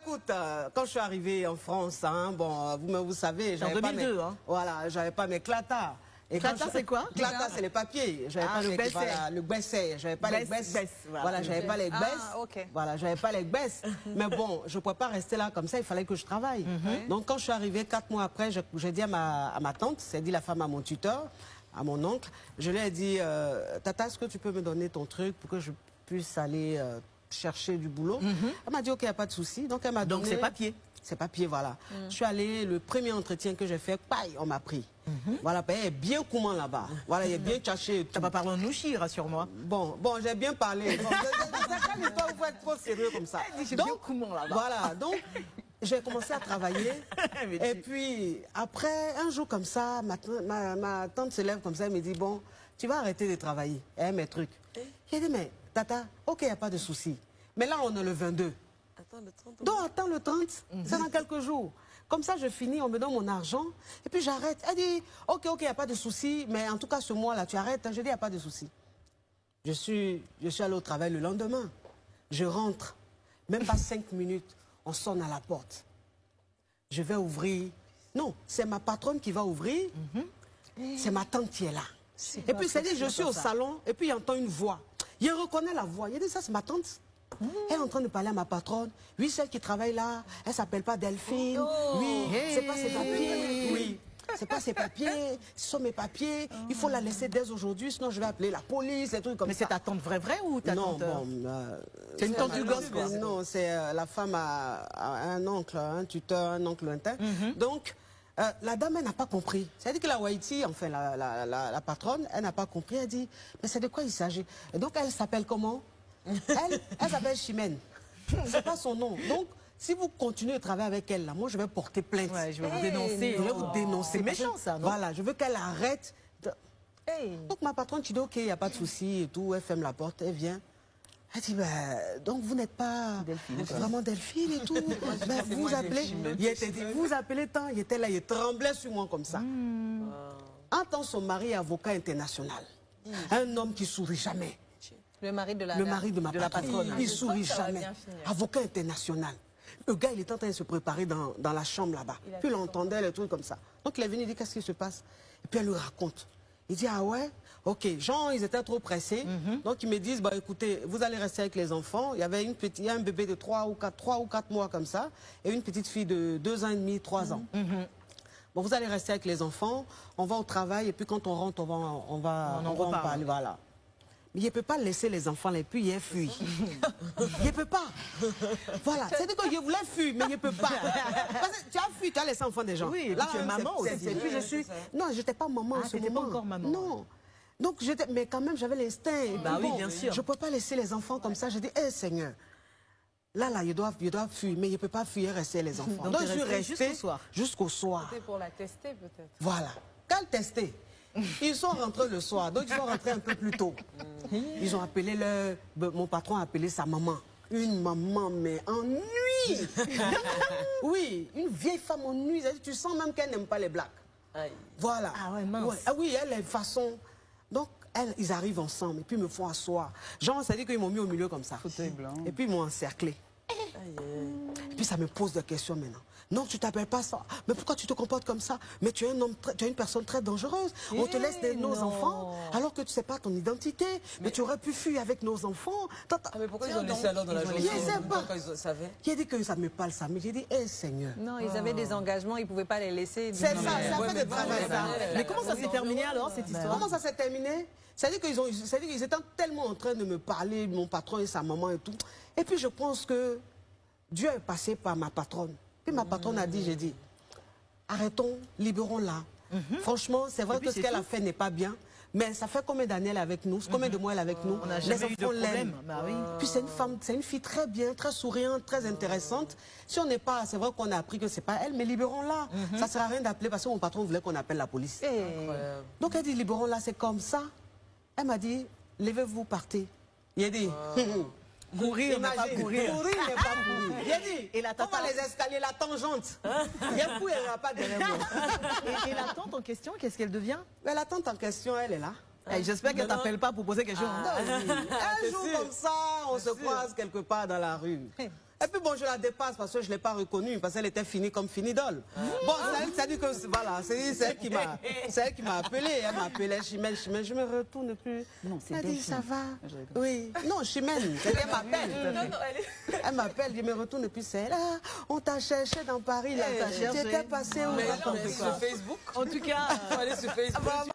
écoute, quand je suis arrivée en France, hein, bon, vous savez, en 2002, hein. Voilà, j'avais pas mes clatas. Et clatas, c'est quoi? Clatas, c'est les papiers. J'avais pas le gbessé. Voilà, le gbessé. J'avais pas les gbesses. Voilà, j'avais pas les gbesses. Ok. Voilà, j'avais pas les gbesses. Mais bon, je pouvais pas rester là comme ça. Il fallait que je travaille. Donc, quand je suis arrivée 4 mois après, j'ai dit à ma tante, c'est dit la femme à mon tuteur, à mon oncle, je lui ai dit, Tata, est-ce que tu peux me donner ton truc pour que je puisse aller chercher du boulot? Elle m'a dit, ok, il n'y a pas de souci. Donc, elle m'a donné... Donc, c'est papier. C'est papier, voilà. Je suis allée, le premier entretien que j'ai fait, paille, on m'a pris. Voilà, il est bien comment là-bas. Voilà, il est bien caché. Tu vas parler en nouchi, rassure-moi. Bon, j'ai bien parlé. Bon, c'est l'histoire, vous être trop sérieux comme ça. Donc, comment là-bas. Voilà, donc, j'ai commencé à travailler. Et puis, après, un jour comme ça, ma tante se lève comme ça, elle me dit, bon, tu vas arrêter de travailler. Elle mes trucs. J'ai dit, mais, Tata, ok, il n'y a pas de souci. Mais là, on est le 22. Attends le 30. Donc, attends le 30, c'est dans quelques jours. Comme ça, je finis, on me donne mon argent, et puis j'arrête. Elle dit, ok, il n'y a pas de souci, mais en tout cas, ce mois-là, tu arrêtes. Je dis, il n'y a pas de souci. Je suis allé au travail le lendemain. Je rentre, même pas 5 minutes, on sonne à la porte. Je vais ouvrir. Non, c'est ma patronne qui va ouvrir. C'est ma tante qui est là. Et puis, c'est dit, je suis au salon, et puis il entend une voix. Il reconnaît la voix. Il dit, ça, c'est ma tante. Elle est en train de parler à ma patronne. Oui, celle qui travaille là, elle s'appelle pas Delphine. Oui, c'est pas ses papiers. Oui, c'est pas ses papiers. Ce sont mes papiers. Il faut la laisser dès aujourd'hui, sinon je vais appeler la police, des trucs comme ça. Mais c'est ta tante vraie ou ta tante... Non, bon, c'est une tante du gosse, quoi. Non, c'est la femme à un oncle, un tuteur, un oncle lointain. Donc, la dame, elle n'a pas compris. C'est-à-dire que la Waïti, enfin, la patronne, elle n'a pas compris. Elle dit, mais c'est de quoi il s'agit? Et donc, elle s'appelle comment? Elle s'appelle Chimène. C'est pas son nom. Donc, si vous continuez de travailler avec elle, là, moi, je vais porter plainte. Ouais, je vais vous dénoncer. Je vais vous dénoncer. C'est méchant, ça, non? Voilà, je veux qu'elle arrête. Donc, ma patronne, tu dis, ok, il n'y a pas de souci et tout. Elle ferme la porte, elle vient. Elle dit, donc vous n'êtes pas vraiment Delphine et tout. Vous appelez, vous appelez tant, il était là, il tremblait sur moi comme ça. En tant son mari avocat international, un homme qui sourit jamais. Le mari de ma patronne, il sourit jamais. Avocat international. Le gars, il est en train de se préparer dans la chambre là-bas. Puis il entendait les trucs comme ça. Donc il est venu, il dit, qu'est-ce qui se passe? Et puis elle lui raconte. Il dit, ah ouais, ok. Genre, ils étaient trop pressés. Donc ils me disent, bah écoutez, vous allez rester avec les enfants. Il y avait un bébé de 3 ou 4 mois comme ça, et une petite fille de 2 ans et demi, 3 ans. Bon, vous allez rester avec les enfants, on va au travail, et puis quand on rentre, on va en parler, voilà. Mais il ne peut pas laisser les enfants là, et puis il fuit. Il ne peut pas. Voilà. C'est-à-dire que je voulais fuir, mais il ne peut pas. Parce que tu as fui, tu as laissé enfants des gens. Oui, et puis tu es maman aussi. Et puis je suis... Non, je n'étais pas maman en ce moment. Pas encore maman. Non. Donc, mais quand même, j'avais l'instinct. Bah oui, bien sûr. Je ne peux pas laisser les enfants comme ça. Je dis, hé Seigneur, là, ils doivent fuir, mais il ne peut pas fuir et rester les enfants. Donc je suis restée jusqu'au soir. C'était pour la tester peut-être. Voilà. Qu'elle testait. Ils sont rentrés le soir, donc ils sont rentrés un peu plus tôt. Ils ont appelé mon patron a appelé sa maman. Une maman, mais en nuit. Oui, une vieille femme en nuit. Tu sens même qu'elle n'aime pas les blacks. Aïe. Voilà. Ah ouais, mince. Ouais. Ah oui, elle est façon. Donc, ils arrivent ensemble et puis ils me font asseoir. Genre, ça dit qu'ils m'ont mis au milieu comme ça. Fauteuil blanc. Et puis ils m'ont encerclé. Et puis ça me pose des questions maintenant. Non, tu t'appelles pas ça. Mais pourquoi tu te comportes comme ça? Mais tu es un homme, tu es une personne très dangereuse. On te laisse nos enfants alors que tu sais pas ton identité. Mais tu aurais pu fuir avec nos enfants. Mais pourquoi ils ont laissé alors dans la journée? Je sais pas. Quand ils savaient. Qui a dit que ça me parle ça? Mais j'ai dit, hé Seigneur. Non, ils avaient des engagements, ils ne pouvaient pas les laisser. C'est ça, ça fait des travail. Mais comment ça s'est terminé alors cette histoire? Comment ça s'est terminé? C'est-à-dire qu'ils étaient tellement en train de me parler, mon patron et sa maman et tout. Et puis je pense que Dieu est passé par ma patronne. Puis ma patronne a dit, j'ai dit, arrêtons, libérons-la. Franchement, c'est vrai que ce qu'elle a fait n'est pas bien. Mais ça fait combien d'années elle est avec nous? Combien de mois elle est avec nous? On n'a jamais eu de problème. Bah oui. Puis c'est une femme, c'est une fille très bien, très souriante, très intéressante. Si on n'est pas, c'est vrai qu'on a appris que c'est pas elle, mais libérons-la. Ça ne sert à rien d'appeler parce que mon patron voulait qu'on appelle la police. Donc elle dit, libérons-la, c'est comme ça. Elle m'a dit, levez-vous, partez. Il a dit, courir, n'est pas courir. Courir n'est pas courir. Il a dit, et la tante, on va les escaliers, la tangente. Il y a un coup, elle n'ira pas derrière moi. Et la tante en question, qu'est-ce qu'elle devient? Mais la tante en question, elle est là. J'espère qu'elle ne t'appelle pas pour poser quelque chose. Un jour comme ça, on se croise quelque part dans la rue. Et puis bon, je la dépasse parce que je ne l'ai pas reconnue, parce qu'elle était finie comme Finidole. Bon, ça dit que, voilà, c'est elle qui m'a appelé. Elle m'a appelé Chimène, Chimène, je me retourne plus. Non, c'est elle dit, ça va. Je rigole. Oui, non, Chimène, elle m'appelle. Elle m'appelle, je me retourne plus, c'est là. On t'a cherché dans Paris, là. Tu étais passé où? Mais là, on est sur Facebook. En tout cas... Il faut aller sur Facebook.